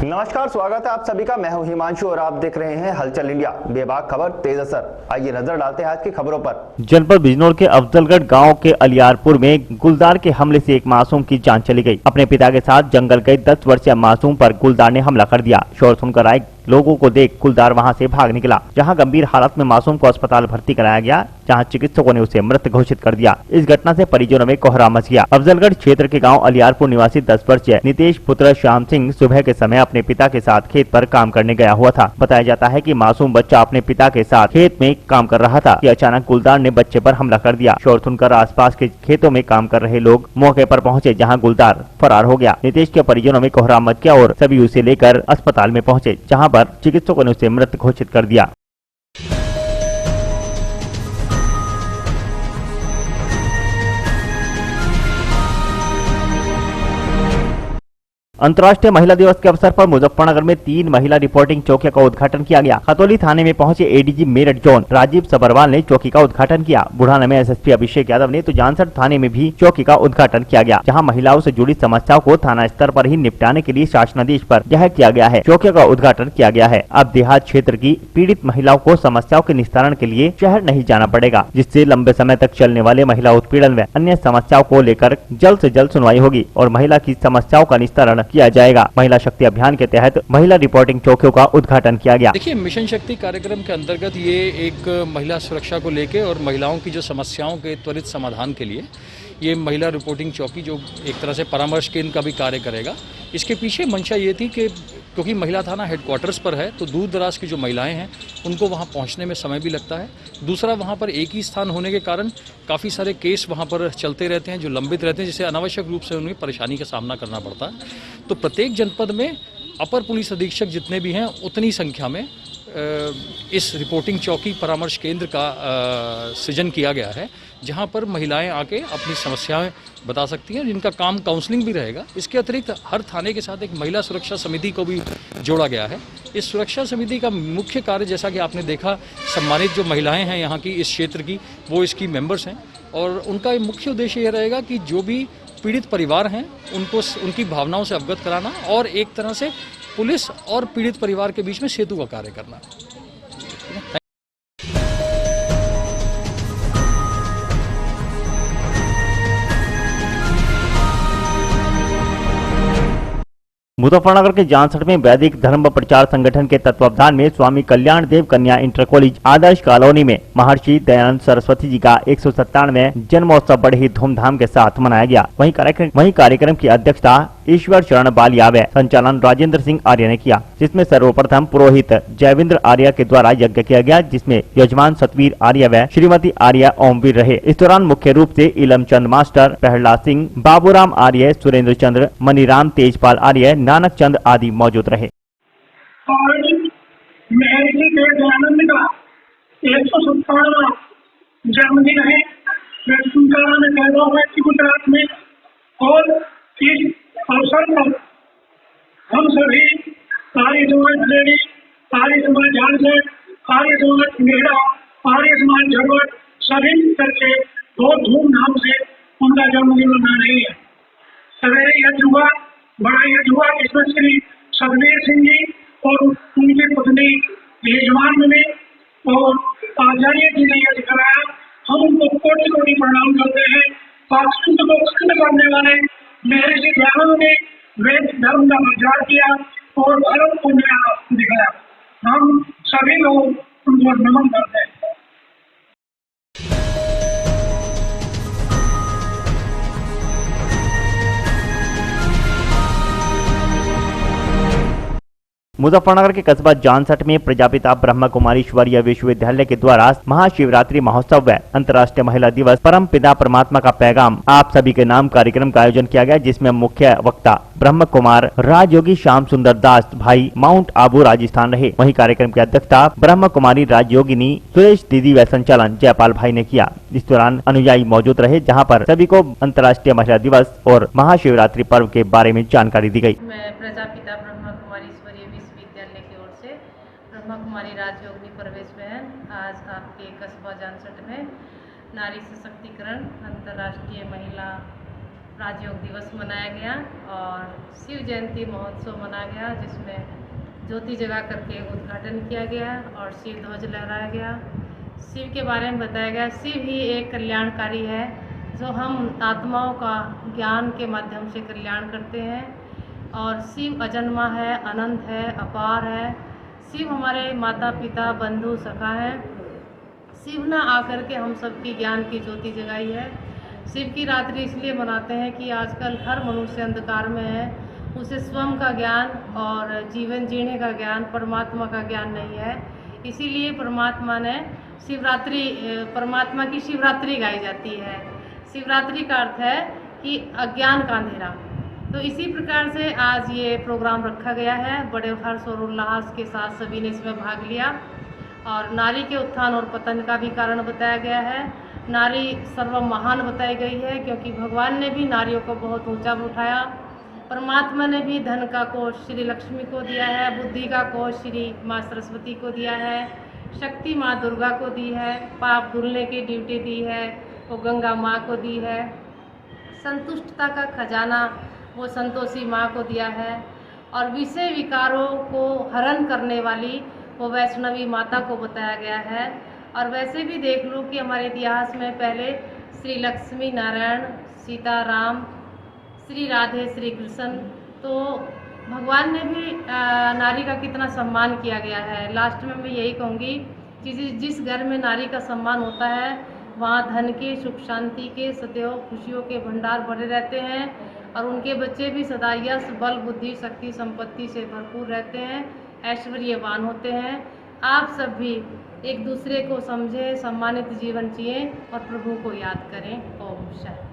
नमस्कार, स्वागत है आप सभी का। मैं हूं हिमांशु और आप देख रहे हैं हलचल इंडिया। बेबाक खबर तेज असर। आइए नजर डालते हैं आज की खबरों पर। जनपद बिजनौर के अफजलगढ़ गांव के अलियारपुर में गुलदार के हमले से एक मासूम की जान चली गई। अपने पिता के साथ जंगल गए 10 वर्षीय मासूम पर गुलदार ने हमला कर दिया। शोर सुनकर आए लोगों को देख गुलदार वहां से भाग निकला, जहां गंभीर हालत में मासूम को अस्पताल भर्ती कराया गया, जहां चिकित्सकों ने उसे मृत घोषित कर दिया। इस घटना से परिजनों में कोहराम मच गया। अफजलगढ़ क्षेत्र के गांव अलियारपुर निवासी 10 वर्षीय नितेश पुत्र श्याम सिंह सुबह के समय अपने पिता के साथ खेत पर काम करने गया हुआ था। बताया जाता है कि मासूम बच्चा अपने पिता के साथ खेत में काम कर रहा था कि अचानक गुलदार ने बच्चे पर हमला कर दिया। शोर सुनकर आसपास के खेतों में काम कर रहे लोग मौके पर पहुंचे, जहां गुलदार फरार हो गया। नितेश के परिजनों में कोहराम मच गया और सभी उसे लेकर अस्पताल में पहुंचे, जहां पर चिकित्सकों ने उसे मृत घोषित कर दिया। अंतर्राष्ट्रीय महिला दिवस के अवसर पर मुजफ्फरनगर में 3 महिला रिपोर्टिंग चौकियों का उद्घाटन किया गया। खतौली थाने में पहुंचे एडीजी मेरठ जोन राजीव सबरवाल ने चौकी का उद्घाटन किया। बुढ़ाना में एसएसपी अभिषेक यादव ने तो जानसठ थाने में भी चौकी का उद्घाटन किया गया, जहां महिलाओं से जुड़ी समस्याओं को थाना स्तर पर ही निपटाने के लिए शासनादेश पर जाहिर किया गया है। चौकी का उद्घाटन किया गया है। अब देहात क्षेत्र की पीड़ित महिलाओं को समस्याओं के निस्तारण के लिए शहर नहीं जाना पड़ेगा, जिससे लंबे समय तक चलने वाले महिला उत्पीड़न व अन्य समस्याओं को लेकर जल्द से जल्द सुनवाई होगी और महिला की समस्याओं का निस्तारण किया जाएगा। महिला शक्ति अभियान के तहत महिला रिपोर्टिंग चौकियों का उद्घाटन किया गया। देखिए, मिशन शक्ति कार्यक्रम के अंतर्गत ये एक महिला सुरक्षा को लेके और महिलाओं की जो समस्याओं के त्वरित समाधान के लिए ये महिला रिपोर्टिंग चौकी जो एक तरह से परामर्श केंद्र का भी कार्य करेगा। इसके पीछे मंशा ये थी कि क्योंकि महिला थाना हेडक्वार्टर्स पर है तो दूर दराज की जो महिलाएं हैं उनको वहां पहुंचने में समय भी लगता है। दूसरा, वहां पर एक ही स्थान होने के कारण काफ़ी सारे केस वहां पर चलते रहते हैं जो लंबित रहते हैं, जिससे अनावश्यक रूप से उन्हें परेशानी का सामना करना पड़ता है। तो प्रत्येक जनपद में अपर पुलिस अधीक्षक जितने भी हैं उतनी संख्या में इस रिपोर्टिंग चौकी परामर्श केंद्र का सृजन किया गया है, जहां पर महिलाएं आके अपनी समस्याएं बता सकती हैं, जिनका काम काउंसलिंग भी रहेगा। इसके अतिरिक्त हर थाने के साथ एक महिला सुरक्षा समिति को भी जोड़ा गया है। इस सुरक्षा समिति का मुख्य कार्य, जैसा कि आपने देखा, सम्मानित जो महिलाएं हैं यहाँ की इस क्षेत्र की, वो इसकी मेंबर्स हैं और उनका मुख्य उद्देश्य यह रहेगा कि जो भी पीड़ित परिवार हैं उनको उनकी भावनाओं से अवगत कराना और एक तरह से पुलिस और पीड़ित परिवार के बीच में सेतु का कार्य करना। मुजफ्फरनगर के जानसठ में वैदिक धर्म प्रचार संगठन के तत्वावधान में स्वामी कल्याण देव कन्या इंटर कॉलेज आदर्श कॉलोनी में महर्षि दयानंद सरस्वती जी का 197वें जन्मोत्सव बड़े ही धूमधाम के साथ मनाया गया। वहीं कार्यक्रम की अध्यक्षता ईश्वर चरण बालिया व संचालन राजेंद्र सिंह आर्य ने किया, जिसमें सर्वप्रथम पुरोहित जयविंद्र आर्य के द्वारा यज्ञ किया गया, जिसमें यजमान सतवीर आर्य व श्रीमती आर्य ओमवीर रहे। इस दौरान मुख्य रूप से इलम चंद मास्टर, प्रहलाद सिंह, बाबूराम आर्य, सुरेंद्र चंद्र, मनीराम, तेजपाल आर्य, नानक चंद आदि मौजूद रहे। महर्षि दयानंद का 197वां जन्मदिन है। में पैदा हुए थी गुजरात में और इस अवसर पर हम सभी आर्य समाज धलेरी, आर्य समाज झारखंड, आर्य समाज मेहरा, आर्य समाज झरवट सभी करके बहुत धूमधाम से उनका जन्मदिन मना रही है। सवेरे यज्ञ हुआ, बड़ा यज्ञ हुआ, जिसमें श्री सतवीर सिंह जी और उनकी पत्नी यजमान ने और आचार्य जी ने यज्ञ कराया। हम उनको कोटि कोटि प्रणाम करते हैं। पाखंड को खंड करने वाले महर्षि दयानंद ने वेद धर्म का प्रचार किया और धर्म को नया दिखाया। हम सभी लोग उनको नमन करते हैं। मुजफ्फरनगर के कस्बा जानसठ में प्रजापिता ब्रह्म कुमारी ईश्वरीय विश्वविद्यालय के द्वारा महाशिवरात्रि महोत्सव व अंतर्राष्ट्रीय महिला दिवस परम पिता परमात्मा का पैगाम आप सभी के नाम कार्यक्रम का आयोजन किया गया, जिसमें मुख्य वक्ता ब्रह्म कुमार राजयोगी श्याम सुंदर दास भाई माउंट आबू राजस्थान रहे। वहीं कार्यक्रम की अध्यक्षता ब्रह्म कुमारी राजयोगिनी सुरेश दीदी व संचालन जयपाल भाई ने किया। इस दौरान अनुयायी मौजूद रहे, जहाँ पर सभी को अंतर्राष्ट्रीय महिला दिवस और महाशिवरात्रि पर्व के बारे में जानकारी दी गयी। प्रजापिता ब्रह्म कुमारी ईश्वरीय विश्वविद्यालय की ओर से ब्रह्म कुमारी राजयोगिनी प्रवेश बहन आज आपके कस्बा जानसठ में नारी सशक्तिकरण अंतर्राष्ट्रीय महिला राजयोग दिवस मनाया गया और शिव जयंती महोत्सव मनाया गया, जिसमें ज्योति जगा करके उद्घाटन किया गया और शिव ध्वज लहराया गया। शिव के बारे में बताया गया। शिव ही एक कल्याणकारी है, जो हम आत्माओं का ज्ञान के माध्यम से कल्याण करते हैं। और शिव अजन्मा है, अनंत है, अपार है। शिव हमारे माता पिता बंधु सखा है। शिव ने आकर के हम सबकी ज्ञान की ज्योति जगाई है। शिव की रात्रि इसलिए मनाते हैं कि आजकल हर मनुष्य अंधकार में है, उसे स्वयं का ज्ञान और जीवन जीने का ज्ञान, परमात्मा का ज्ञान नहीं है। इसीलिए परमात्मा ने परमात्मा की शिवरात्रि गाई जाती है। शिवरात्रि का अर्थ है कि अज्ञान का अंधेरा। तो इसी प्रकार से आज ये प्रोग्राम रखा गया है। बड़े हर्ष और उल्लास के साथ सभी ने इसमें भाग लिया और नारी के उत्थान और पतन का भी कारण बताया गया है। नारी सर्व महान बताई गई है, क्योंकि भगवान ने भी नारियों को बहुत ऊंचा उठाया। परमात्मा ने भी धन का कोष श्री लक्ष्मी को दिया है, बुद्धि का कोष श्री माँ सरस्वती को दिया है, शक्ति माँ दुर्गा को दी है, पाप धुलने की ड्यूटी दी है वो गंगा माँ को दी है, संतुष्टता का खजाना वो संतोषी माँ को दिया है और विषय विकारों को हरण करने वाली वो वैष्णवी माता को बताया गया है। और वैसे भी देख लो कि हमारे इतिहास में पहले श्री लक्ष्मी नारायण, सीता राम, श्री राधे, श्री कृष्ण, तो भगवान ने भी नारी का कितना सम्मान किया गया है। लास्ट में मैं यही कहूँगी कि जिस घर में नारी का सम्मान होता है वहाँ धन के, सुख शांति के, सदैव खुशियों के भंडार भरे रहते हैं और उनके बच्चे भी सदा यश, बल, बुद्धि, शक्ति, संपत्ति से भरपूर रहते हैं, ऐश्वर्यवान होते हैं। आप सब भी एक दूसरे को समझें, सम्मानित जीवन जिएं और प्रभु को याद करें। ओम शांति।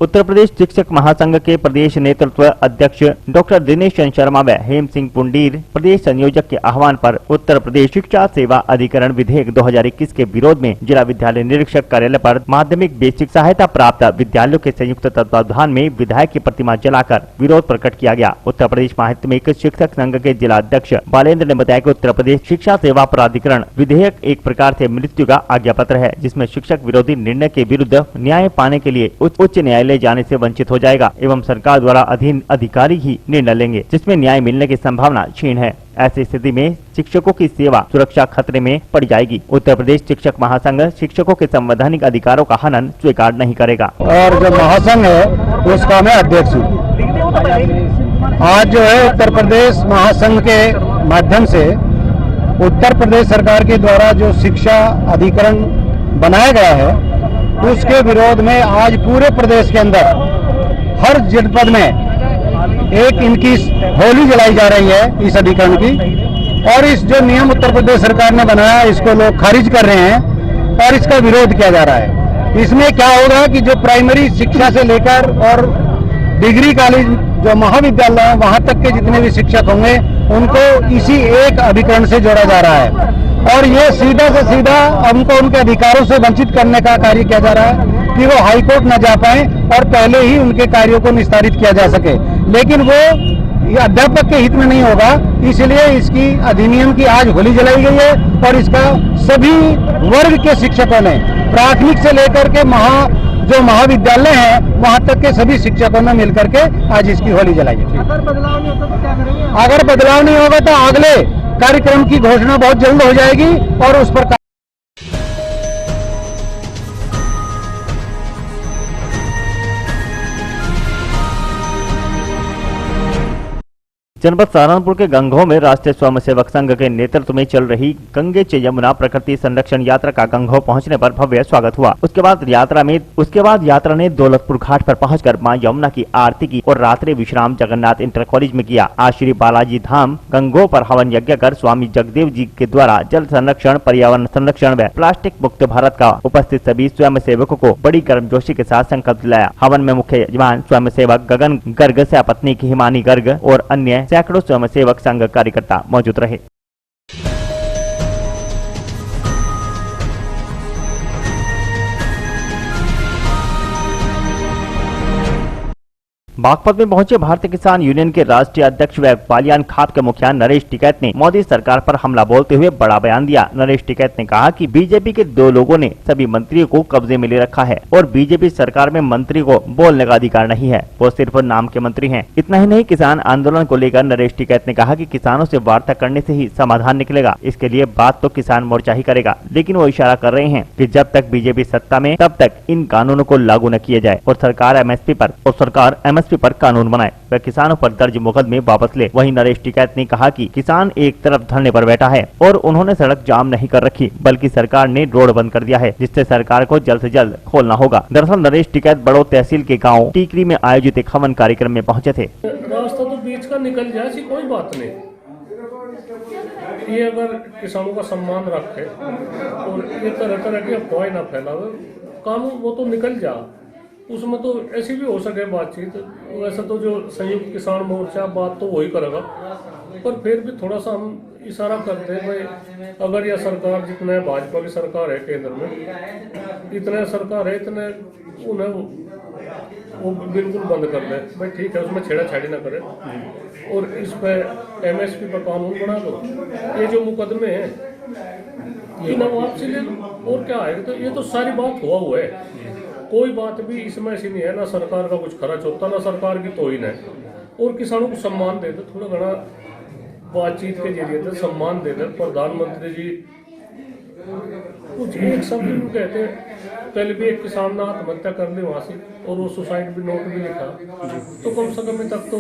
उत्तर प्रदेश शिक्षक महासंघ के प्रदेश नेतृत्व अध्यक्ष डॉक्टर दिनेश चंद्र शर्मा व हेम सिंह पुंडीर प्रदेश संयोजक के आह्वान पर उत्तर प्रदेश शिक्षा सेवा अधिकरण विधेयक 2021 के विरोध में जिला विद्यालय निरीक्षक कार्यालय पर माध्यमिक बेसिक सहायता प्राप्त विद्यालयों के संयुक्त तत्वावधान में विधायक की प्रतिमा जलाकर विरोध प्रकट किया गया। उत्तर प्रदेश माध्यमिक शिक्षक संघ के जिला अध्यक्ष बालेंद्र ने बताया कि उत्तर प्रदेश शिक्षा सेवा प्राधिकरण विधेयक एक प्रकार से मृत्यु का आज्ञा पत्र है, जिसमें शिक्षक विरोधी निर्णय के विरुद्ध न्याय पाने के लिए उच्च न्यायालय जाने से वंचित हो जाएगा एवं सरकार द्वारा अधीन अधिकारी ही निर्णय लेंगे, जिसमें न्याय मिलने की संभावना क्षीण है। ऐसी स्थिति में शिक्षकों की सेवा सुरक्षा खतरे में पड़ जाएगी। उत्तर प्रदेश शिक्षक महासंघ शिक्षकों के संवैधानिक अधिकारों का हनन स्वीकार नहीं करेगा। और जो महासंघ है उसका मैं अध्यक्ष हूँ। आज जो है उत्तर प्रदेश महासंघ के माध्यम से उत्तर प्रदेश सरकार के द्वारा जो शिक्षा अधिकरण बनाया गया है उसके विरोध में आज पूरे प्रदेश के अंदर हर जनपद में एक इनकी होली जलाई जा रही है इस अधिकरण की। और इस जो नियम उत्तर प्रदेश सरकार ने बनाया इसको लोग खारिज कर रहे हैं और इसका विरोध किया जा रहा है। इसमें क्या होगा कि जो प्राइमरी शिक्षा से लेकर और डिग्री कॉलेज जो महाविद्यालय है वहां तक के जितने भी शिक्षक होंगे उनको इसी एक अधिकरण से जोड़ा जा रहा है और ये सीधा से सीधा उनको उनके अधिकारों से वंचित करने का कार्य किया जा रहा है कि वो हाई कोर्ट न जा पाए और पहले ही उनके कार्यों को निस्तारित किया जा सके। लेकिन वो ये अध्यापक के हित में नहीं होगा, इसलिए इसकी अधिनियम की आज होली जलाई गई है और इसका सभी वर्ग के शिक्षकों ने प्राथमिक से लेकर के जो महाविद्यालय है वहां तक के सभी शिक्षकों ने मिलकर के आज इसकी होली जलाई है। अगर बदलाव नहीं होगा तो क्या करेंगे? अगर बदलाव नहीं होगा तो अगले कार्यक्रम की घोषणा बहुत जल्द हो जाएगी और उस पर जनपद सहारनपुर के गंगोह में राष्ट्रीय स्वयंसेवक संघ के नेतृत्व में चल रही गंगे च यमुना प्रकृति संरक्षण यात्रा का गंगोह पहुंचने पर भव्य स्वागत हुआ। उसके बाद यात्रा ने दौलतपुर घाट पर पहुंचकर मां यमुना की आरती की और रात्रि विश्राम जगन्नाथ इंटर कॉलेज में किया। आज श्री बालाजी धाम गंगोह पर हवन यज्ञ कर स्वामी जगदेव जी के द्वारा जल संरक्षण, पर्यावरण संरक्षण व प्लास्टिक मुक्त भारत का उपस्थित सभी स्वयं सेवकों को बड़ी गर्मजोशी के साथ संकल्प दिलाया। हवन में मुख्य यजमान स्वयं सेवक गगन गर्ग, सपत्नी की हिमानी गर्ग और अन्य सैकड़ों स्वयंसेवक संघ कार्यकर्ता मौजूद रहे। बागपत में पहुंचे भारतीय किसान यूनियन के राष्ट्रीय अध्यक्ष व बालियान खाप के मुखिया नरेश टिकैत ने मोदी सरकार पर हमला बोलते हुए बड़ा बयान दिया। नरेश टिकैत ने कहा कि बीजेपी के 2 लोगों ने सभी मंत्रियों को कब्जे में ले रखा है और बीजेपी सरकार में मंत्री को बोलने का अधिकार नहीं है, वो सिर्फ नाम के मंत्री हैं। इतना ही नहीं, किसान आंदोलन को लेकर नरेश टिकैत ने कहा कि किसानों से वार्ता करने से ही समाधान निकलेगा। इसके लिए बात तो किसान मोर्चा ही करेगा, लेकिन वो इशारा कर रहे हैं कि जब तक बीजेपी सत्ता में तब तक इन कानूनों को लागू न किए जाए और सरकार एमएसपी पर कानून बनाए व किसानों पर दर्ज मुकदमे वापस ले। वहीं नरेश टिकैत ने कहा कि किसान एक तरफ धरने पर बैठा है और उन्होंने सड़क जाम नहीं कर रखी, बल्कि सरकार ने रोड बंद कर दिया है, जिससे सरकार को जल्द से जल्द खोलना होगा। दरअसल नरेश टिकैत बड़ो तहसील के गाँव टीकरी में आयोजित एक हवन कार्यक्रम में पहुँचे थे। रास्ता तो बीच का निकल जाए, ऐसी कोई बात नहीं। ये अगर किसानों का सम्मान रखे और ये तरह तरह की अफवाहें ना फैलावे, कानून वो तो निकल जा, उसमें तो ऐसी भी हो सके बातचीत। वैसे तो जो संयुक्त किसान मोर्चा बात तो वही करेगा, पर फिर भी थोड़ा सा हम इशारा करते हैं भाई, अगर यह सरकार जितने भाजपा की सरकार है केंद्र में, इतने सरकार है, इतने उन्हें वो बिल्कुल बंद कर दे भाई, ठीक है, उसमें छेड़ाछाड़ी ना करे और इस पे एमएसपी पर कानून बना दो। ये जो मुकदमे हैं ये ना वापसी ले लो, और क्या है, तो ये तो सारी बात हुआ है। कोई बात भी इसमें ऐसी नहीं है, ना सरकार का कुछ खर्च होता, ना सरकार की तोहिन है। और किसानों को सम्मान दे दो, थोड़ा घना बातचीत के जरिए से सम्मान दे दो। प्रधानमंत्री जी कुछ एक शब्द भी कहते हैं, पहले भी एक किसान ने आत्महत्या कर ली वहाँ से और वो सुसाइड भी नोट भी लिखा, तो कम से कम तक तो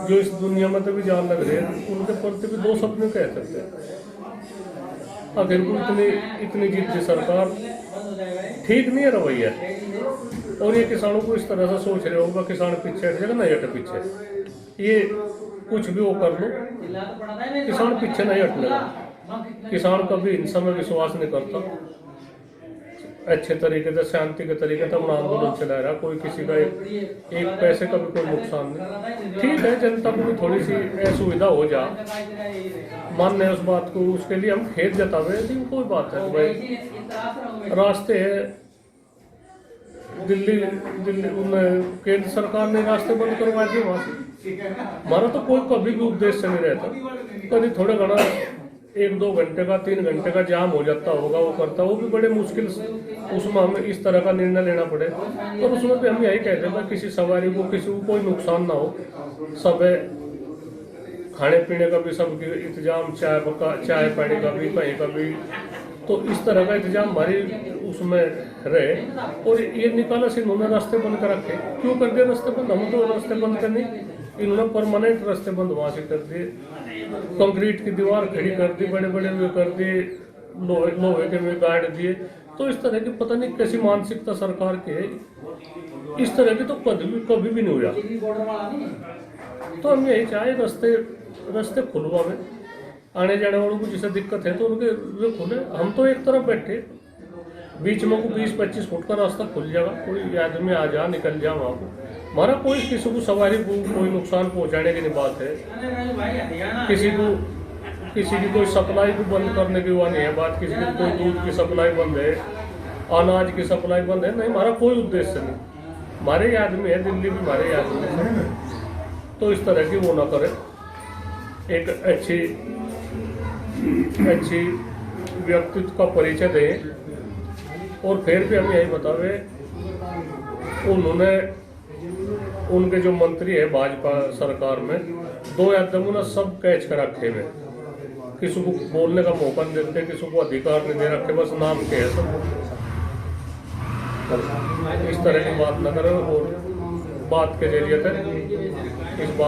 जो इस दुनिया में तो भी जान लग रही है, उनके प्रति भी 2 शब्द में कह सकते हैं। आखिर इतनी जिद्दी सरकार ठीक नहीं है रवैया, और ये किसानों को इस तरह से सोच रहे होगा किसान पीछे हट जाएगा, नहीं हटे पीछे। ये कुछ भी वो कर लो, किसान पीछे नहीं हटने लगा। किसान कभी हिंसा में विश्वास नहीं करता, अच्छे तरीके से शांति के तरीके से अपना आंदोलन चला रहा, कोई किसी का एक पैसे का भी कोई नुकसान नहीं। ठीक है, जनता को भी थोड़ी सी असुविधा हो जा, मान्य है उस बात को, उसके लिए हम खेद जतावे, लेकिन कोई बात है भाई, रास्ते है दिल्ली केंद्र सरकार ने रास्ते बंद करवा दिए वहाँ से। हमारा तो कोई कभी भी उद्देश्य नहीं रहता, कभी थोड़ा घना 1-2 घंटे का 3 घंटे का जाम हो जाता होगा, वो करता, वो भी बड़े मुश्किल उसमें हमें इस तरह का निर्णय लेना पड़े। और उसमें भी हम यही कहते हैं किसी सवारी को किसी को कोई नुकसान ना हो, सब खाने पीने का भी सबकी इंतजाम, चाय पानी का भी, कहीं का भी, तो इस तरह का इंतजाम हमारी उसमें रहे। और ये निकाला से इन्होंने रास्ते बंद कर रखे, क्यों कर दिए रास्ते बंद? हम तो रास्ते बंद करने, इन्होंने परमानेंट रास्ते बंद वहाँ से कर दिए, कंक्रीट की दीवार खड़ी कर दी, बड़े बड़े वे कर दिए, लोहे के में गाड़ दिए। तो इस तरह की पता नहीं कैसी मानसिकता सरकार की है, इस तरह की तो कभी भी नहीं हुआ। तो हम यही चाहे रास्ते खुलवा में, आने जाने वालों को जिसे दिक्कत है तो उनके वे खुले। हम तो एक तरफ बैठे, बीच में को 20-25 फुट का रास्ता खुल जाएगा, कोई आदमी आ जा निकल जा वहाँ को, हमारा कोई किसी को सवारी को कोई नुकसान पहुँचाने की नहीं बात है। किसी की कोई सप्लाई को बंद करने की हुआ नहीं है बात, किसी की कोई दूध की सप्लाई बंद है, अनाज की सप्लाई बंद है, नहीं, हमारा कोई उद्देश्य नहीं। हमारे आदमी है, दिल्ली भी हमारे आदमी है, तो इस तरह की वो ना करे। एक अच्छी व्यक्तित्व का परिचय दें। और फिर भी हम यही बतावे, उनके जो मंत्री है भाजपा सरकार में, 2 आदमी ना सब कैच कर रखे हुए, किसी को बोलने का मौका नहीं देते, किसी को अधिकार नहीं दे रखे, बस नाम के है सब। इस तरह की बात न करें और बात के जरिए से इस बात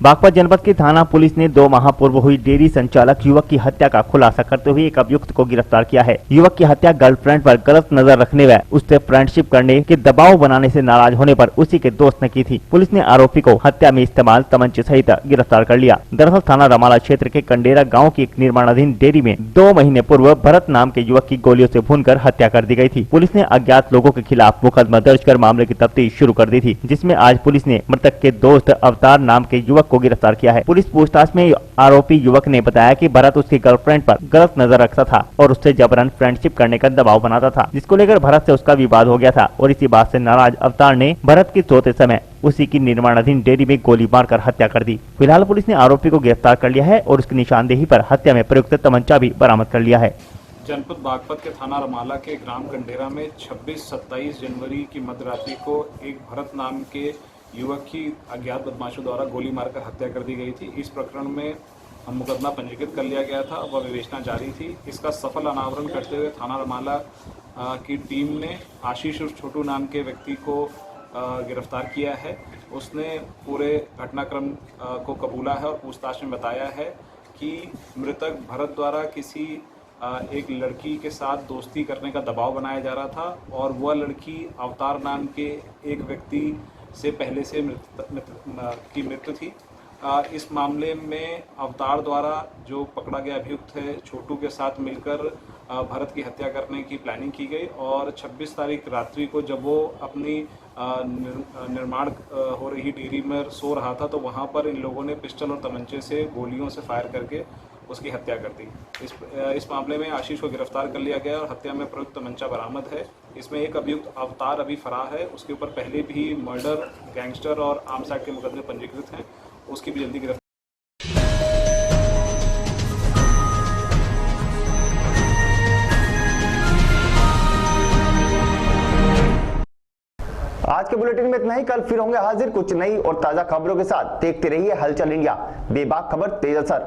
बागपत जनपद की थाना पुलिस ने 2 माह पूर्व हुई डेयरी संचालक युवक की हत्या का खुलासा करते हुए एक अभियुक्त को गिरफ्तार किया है। युवक की हत्या गर्लफ्रेंड पर गलत नजर रखने व उससे फ्रेंडशिप करने के दबाव बनाने से नाराज होने पर उसी के दोस्त ने की थी। पुलिस ने आरोपी को हत्या में इस्तेमाल तमंचे सहित गिरफ्तार कर लिया। दरअसल थाना रमाला क्षेत्र के कंडेरा गाँव की एक निर्माणाधीन डेयरी में 2 महीने पूर्व भरत नाम के युवक की गोलियों से भूनकर हत्या कर दी गई थी। पुलिस ने अज्ञात लोगों के खिलाफ मुकदमा दर्ज कर मामले की तफ्तीश शुरू कर दी थी, जिसमें आज पुलिस ने मृतक के दोस्त अवतार नाम के युवक को गिरफ्तार किया है। पुलिस पूछताछ में आरोपी युवक ने बताया कि भरत उसकी गर्लफ्रेंड पर गलत नजर रखता था और उससे जबरन फ्रेंडशिप करने का दबाव बनाता था, जिसको लेकर भरत से उसका विवाद हो गया था और इसी बात से नाराज अवतार ने भरत की सोते समय उसी की निर्माणाधीन डेयरी में गोली मारकर हत्या कर दी। फिलहाल पुलिस ने आरोपी को गिरफ्तार कर लिया है और उसकी निशानदेही पर हत्या में प्रयुक्त तमंचा भी बरामद कर लिया है। जनपद बागपत के थाना रमाला के ग्राम कंडेरा में 26-27 जनवरी की मध्यरात्रि को एक भरत नाम के युवक की अज्ञात बदमाशों द्वारा गोली मारकर हत्या कर दी गई थी। इस प्रकरण में मुकदमा पंजीकृत कर लिया गया था व विवेचना जारी थी। इसका सफल अनावरण करते हुए थाना रमाला की टीम ने आशीष और छोटू नाम के व्यक्ति को गिरफ्तार किया है। उसने पूरे घटनाक्रम को कबूला है और पूछताछ में बताया है कि मृतक भरत द्वारा किसी एक लड़की के साथ दोस्ती करने का दबाव बनाया जा रहा था और वह लड़की अवतार नाम के एक व्यक्ति से पहले से मृत्यु थी। इस मामले में अवतार द्वारा जो पकड़ा गया अभियुक्त है छोटू के साथ मिलकर भरत की हत्या करने की प्लानिंग की गई और 26 तारीख रात्रि को जब वो अपनी निर्माण हो रही डेयरी में सो रहा था तो वहाँ पर इन लोगों ने पिस्टल और तमंचे से गोलियों से फायर करके उसकी हत्या कर दी। इस मामले में आशीष को गिरफ्तार कर लिया गया और हत्या में प्रयुक्त तमंचा बरामद है। इसमें एक अभियुक्त अवतार अभी फरार है, उसके ऊपर पहले भी मर्डर, गैंगस्टर और आर्म्स एक्ट के मुकदमे पंजीकृत हैं। उसकी भी जल्दी गिरफ्तार। आज के बुलेटिन में इतना ही। कल फिर होंगे हाजिर कुछ नई और ताजा खबरों के साथ। देखते रहिए हलचल इंडिया, बेबाक खबर तेज असर।